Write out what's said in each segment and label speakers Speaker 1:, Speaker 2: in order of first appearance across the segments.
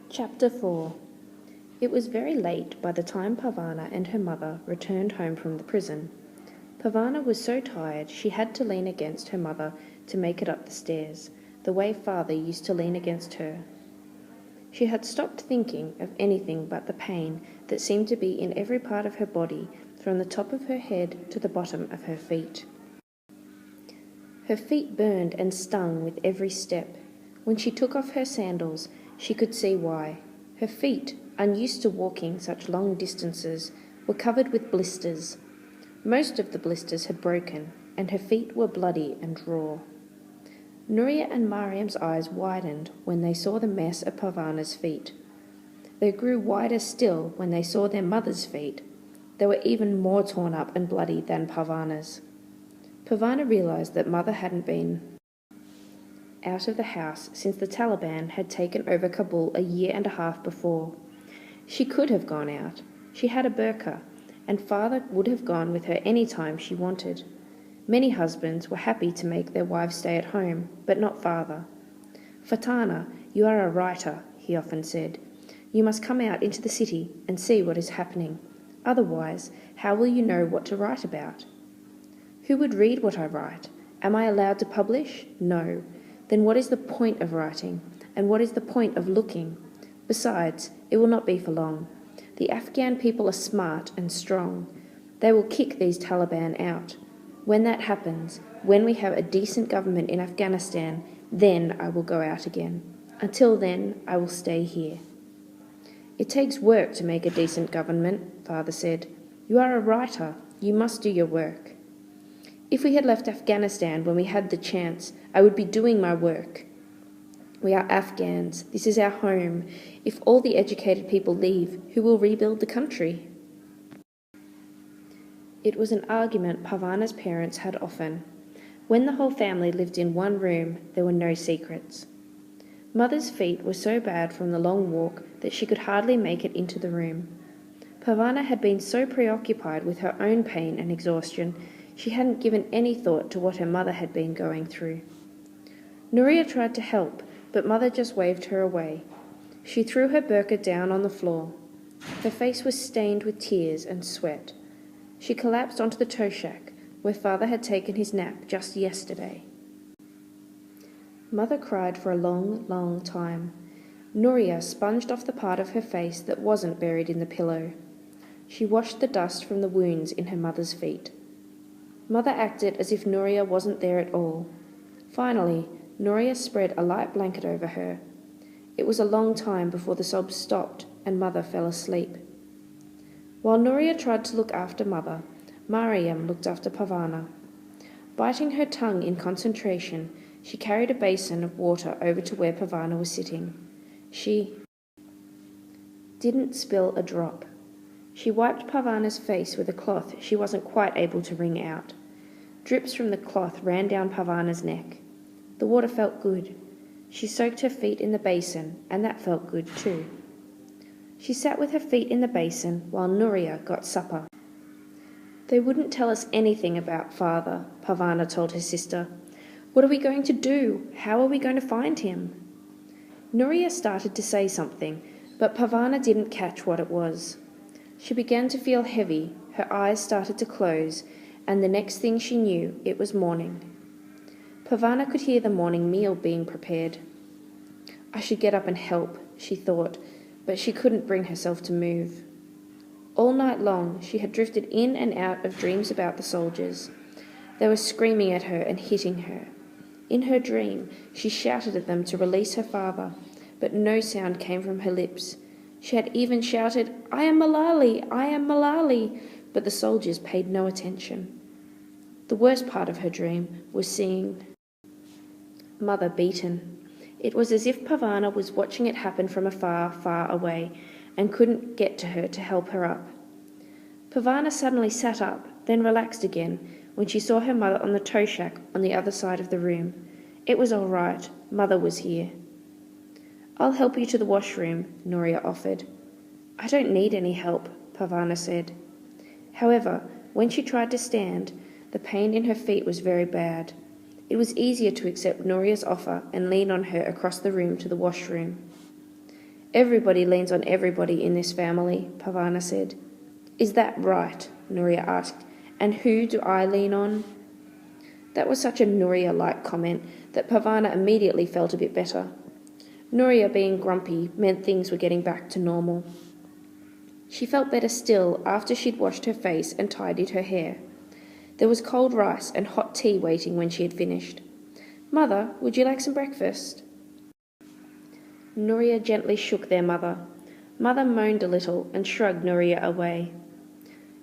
Speaker 1: Chapter 4. It was very late by the time Parvana and her mother returned home from the prison. Parvana was so tired she had to lean against her mother to make it up the stairs, the way father used to lean against her. She had stopped thinking of anything but the pain that seemed to be in every part of her body, from the top of her head to the bottom of her feet. Her feet burned and stung with every step. When she took off her sandals, she could see why. Her feet, unused to walking such long distances, were covered with blisters. Most of the blisters had broken, and her feet were bloody and raw. Nuria and Mariam's eyes widened when they saw the mess of Parvana's feet. They grew wider still when they saw their mother's feet. They were even more torn up and bloody than Parvana's. Parvana realised that mother hadn't been out of the house since the Taliban had taken over Kabul a year and a half before. She could have gone out. She had a burqa, and father would have gone with her any time she wanted. Many husbands were happy to make their wives stay at home, but not father. "Fatana, you are a writer," he often said. "You must come out into the city and see what is happening. Otherwise, how will you know what to write about?" "Who would read what I write? Am I allowed to publish? No. Then what is the point of writing? And what is the point of looking? Besides, it will not be for long. The Afghan people are smart and strong. They will kick these Taliban out. When that happens, when we have a decent government in Afghanistan, then I will go out again. Until then, I will stay here." "It takes work to make a decent government," father said. "You are a writer. You must do your work." "If we had left Afghanistan when we had the chance, I would be doing my work. We are Afghans. This is our home. If all the educated people leave, who will rebuild the country?" It was an argument Parvana's parents had often. When the whole family lived in one room, there were no secrets. Mother's feet were so bad from the long walk that she could hardly make it into the room. Parvana had been so preoccupied with her own pain and exhaustion, she hadn't given any thought to what her mother had been going through. Nuria tried to help, but mother just waved her away. She threw her burqa down on the floor. Her face was stained with tears and sweat. She collapsed onto the toshak, where father had taken his nap just yesterday. Mother cried for a long, long time. Nuria sponged off the part of her face that wasn't buried in the pillow. She washed the dust from the wounds in her mother's feet. Mother acted as if Nuria wasn't there at all. Finally, Nuria spread a light blanket over her. It was a long time before the sobs stopped and mother fell asleep. While Nuria tried to look after mother, Mariam looked after Parvana. Biting her tongue in concentration, she carried a basin of water over to where Parvana was sitting. She didn't spill a drop. She wiped Parvana's face with a cloth she wasn't quite able to wring out. Drips from the cloth ran down Parvana's neck. The water felt good. She soaked her feet in the basin, and that felt good too. She sat with her feet in the basin while Nuria got supper. "They wouldn't tell us anything about father," Parvana told her sister. "What are we going to do? How are we going to find him?" Nuria started to say something, but Parvana didn't catch what it was. She began to feel heavy, her eyes started to close, and the next thing she knew, it was morning. Parvana could hear the morning meal being prepared. "I should get up and help," she thought, but she couldn't bring herself to move. All night long she had drifted in and out of dreams about the soldiers. They were screaming at her and hitting her. In her dream, she shouted at them to release her father, but no sound came from her lips. She had even shouted, "I am Malali! I am Malali!" but the soldiers paid no attention. The worst part of her dream was seeing mother beaten. It was as if Parvana was watching it happen from afar, far away, and couldn't get to her to help her up. Parvana suddenly sat up, then relaxed again, when she saw her mother on the toshak on the other side of the room. It was all right. Mother was here. "I'll help you to the washroom," Nuria offered. "I don't need any help," Parvana said. However, when she tried to stand, the pain in her feet was very bad. It was easier to accept Nuria's offer and lean on her across the room to the washroom. Everybody leans on everybody in this family, Parvana said. Is that right? Nuria asked. And who do I lean on? That was such a Nuria-like comment that Parvana immediately felt a bit better. Nuria being grumpy meant things were getting back to normal. She felt better still after she'd washed her face and tidied her hair. There was cold rice and hot tea waiting when she had finished. Mother, would you like some breakfast? Nuria gently shook their mother. Mother moaned a little and shrugged Nuria away.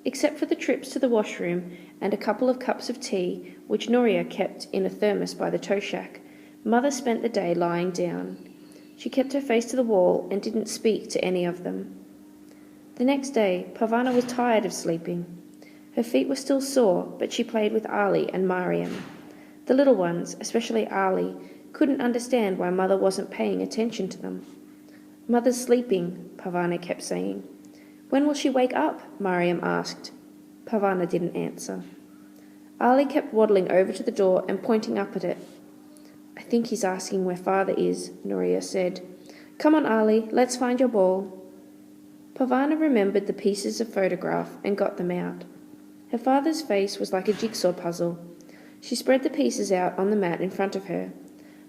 Speaker 1: Except for the trips to the washroom and a couple of cups of tea, which Nuria kept in a thermos by the tow shack, Mother spent the day lying down. She kept her face to the wall and didn't speak to any of them. The next day, Parvana was tired of sleeping. Her feet were still sore, but she played with Ali and Mariam. The little ones, especially Ali, couldn't understand why Mother wasn't paying attention to them. Mother's sleeping, Parvana kept saying. When will she wake up? Mariam asked. Parvana didn't answer. Ali kept waddling over to the door and pointing up at it. I think he's asking where Father is, Nuria said. Come on, Ali, let's find your ball. Parvana remembered the pieces of photograph and got them out. Her father's face was like a jigsaw puzzle. She spread the pieces out on the mat in front of her.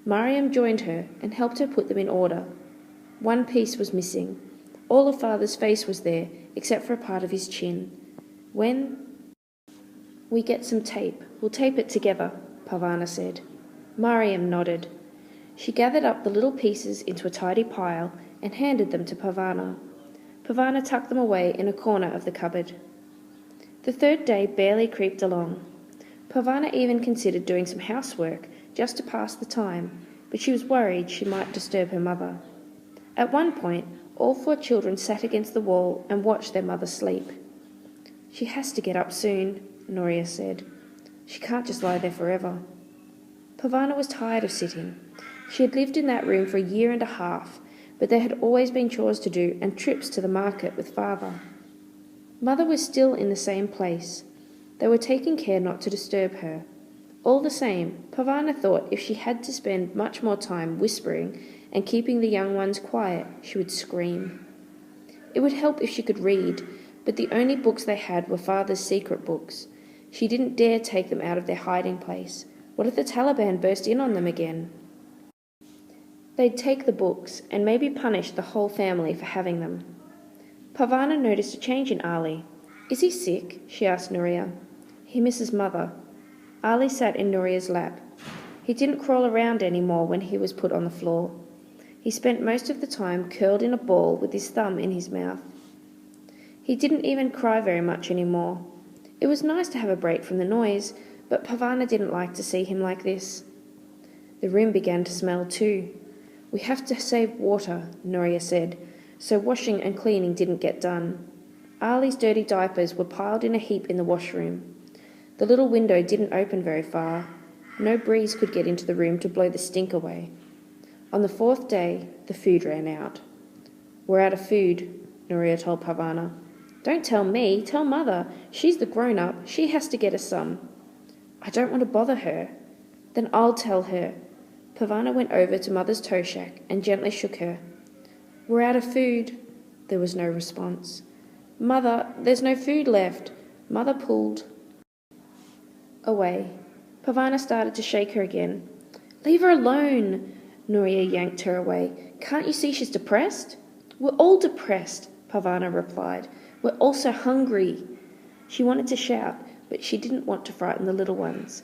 Speaker 1: Mariam joined her and helped her put them in order. One piece was missing. All of Father's face was there, except for a part of his chin. When we get some tape, we'll tape it together, Parvana said. Mariam nodded. She gathered up the little pieces into a tidy pile and handed them to Parvana. Parvana tucked them away in a corner of the cupboard. The third day barely creeped along. Parvana even considered doing some housework just to pass the time, but she was worried she might disturb her mother. At one point, all 4 children sat against the wall and watched their mother sleep. She has to get up soon, Nuria said. She can't just lie there forever. Parvana was tired of sitting. She had lived in that room for 1.5 years, but there had always been chores to do and trips to the market with Father. Mother was still in the same place. They were taking care not to disturb her. All the same, Parvana thought if she had to spend much more time whispering and keeping the young ones quiet, she would scream. It would help if she could read, but the only books they had were Father's secret books. She didn't dare take them out of their hiding place. What if the Taliban burst in on them again? They'd take the books and maybe punish the whole family for having them. Parvana noticed a change in Ali. Is he sick? She asked Nuria. He misses Mother. Ali sat in Nuria's lap. He didn't crawl around anymore when he was put on the floor. He spent most of the time curled in a ball with his thumb in his mouth. He didn't even cry very much anymore. It was nice to have a break from the noise, but Parvana didn't like to see him like this. The room began to smell too. We have to save water, Nuria said, so washing and cleaning didn't get done. Ali's dirty diapers were piled in a heap in the washroom. The little window didn't open very far. No breeze could get into the room to blow the stink away. On the 4th day, the food ran out. We're out of food, Nuria told Parvana. Don't tell me, tell Mother. She's the grown-up. She has to get us some. I don't want to bother her. Then I'll tell her. Parvana went over to Mother's tow shack and gently shook her. We're out of food. There was no response. Mother, there's no food left. Mother pulled away. Parvana started to shake her again. Leave her alone. Nuria yanked her away. Can't you see she's depressed? We're all depressed, Parvana replied. We're also hungry. She wanted to shout, but she didn't want to frighten the little ones.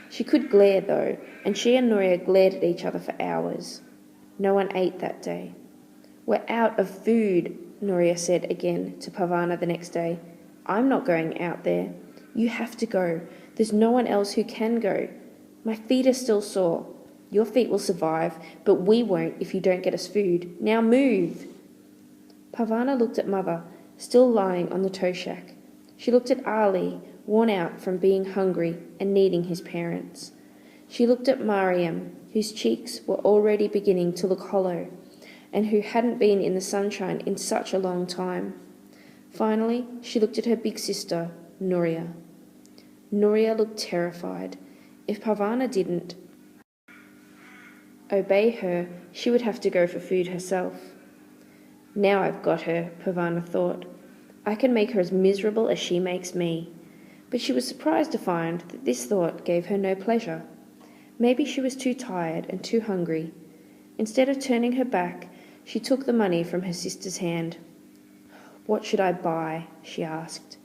Speaker 1: She could glare, though, and she and Nuria glared at each other for hours. No one ate that day. We're out of food, Nuria said again to Parvana the next day. I'm not going out there. You have to go. There's no one else who can go. My feet are still sore. Your feet will survive, but we won't if you don't get us food. Now move. Parvana looked at Mother, still lying on the tow shack. She looked at Ali, worn out from being hungry and needing his parents. She looked at Mariam, whose cheeks were already beginning to look hollow, and who hadn't been in the sunshine in such a long time. Finally, she looked at her big sister, Nuria. Nuria looked terrified. If Parvana didn't obey her, she would have to go for food herself. Now I've got her, Parvana thought. I can make her as miserable as she makes me. But she was surprised to find that this thought gave her no pleasure. Maybe she was too tired and too hungry. Instead of turning her back, she took the money from her sister's hand. "What should I buy?" she asked.